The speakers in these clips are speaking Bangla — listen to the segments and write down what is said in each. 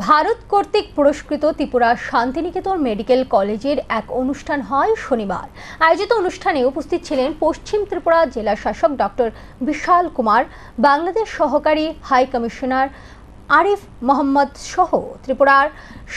ভারত কর্তৃক পুরস্কৃত ত্রিপুরা শান্তিনিকেতন মেডিকেল কলেজের এক অনুষ্ঠান হয় শনিবার। আয়োজিত অনুষ্ঠানে উপস্থিত ছিলেন পশ্চিম ত্রিপুরা জেলা শাসক ডক্টর বিশাল কুমার, বাংলাদেশ সহকারী হাই কমিশনার আরিফ মোহাম্মদ সহ ত্রিপুরার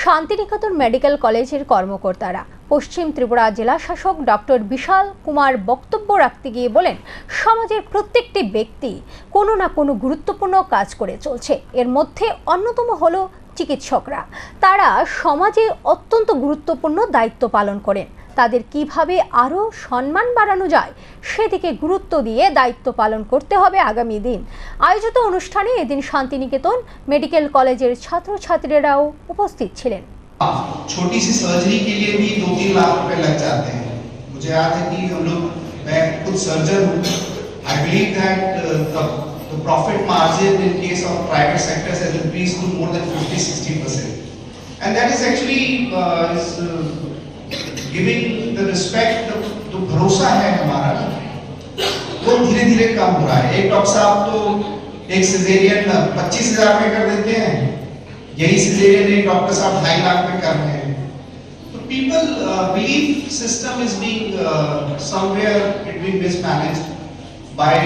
শান্তিনিকেতন মেডিকেল কলেজের কর্মকর্তারা। পশ্চিম ত্রিপুরা জেলা শাসক ডক্টর বিশাল কুমার বক্তব্য রাখতে গিয়ে বলেন, সমাজের প্রত্যেকটি ব্যক্তি কোনো না কোনো গুরুত্বপূর্ণ কাজ করে চলছে। এর মধ্যে অন্যতম হলো চিকিৎসকরা। তারা সমাজে অত্যন্ত গুরুত্বপূর্ণ দায়িত্ব পালন করেন। তাদের কিভাবে আরও সম্মান বাড়ানো যায় সেদিকে গুরুত্ব দিয়ে দায়িত্ব পালন করতে হবে আগামী দিন। আয়োজিত অনুষ্ঠানে এদিন শান্তিনিকেতন মেডিকেল কলেজের ছাত্রছাত্রীরাও উপস্থিত ছিলেন। छोटी सी सर्जरी के लिए भी 2-3 लाख रुपए लग जाते हैं। मुझे याद है कि हम लोग, मैं खुद सर्जन हूँ। I believe that the profit margin in case of private sectors has increased to more than 50-60%, and that is actually giving the respect, जो भरोसा है हमारा वो धीरे-धीरे कम हो रहा है। एक डॉक्टर साहब तो एक सिजेरियन 25,000 में कर देते हैं, यही सिजेरियन एक डॉक्टर साहब 2.5 लाख में कर रहे हैं। तो people believe system is being somewhere it being mismanaged by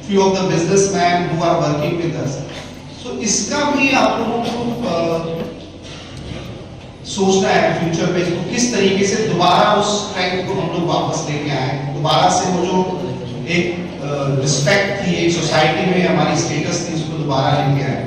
few of the businessmen who are working with us. So इसका भी आप लोगों को सोचना है फ्यूचर पे, इसको किस तरीके से दोबारा उस टाइम को हम लोग वापस लेके आए, दोबारा से वो जो एक रिस्पेक्ट थी, एक सोसाइटी में हमारी स्टेटस थी, उसको दोबारा लेके आए।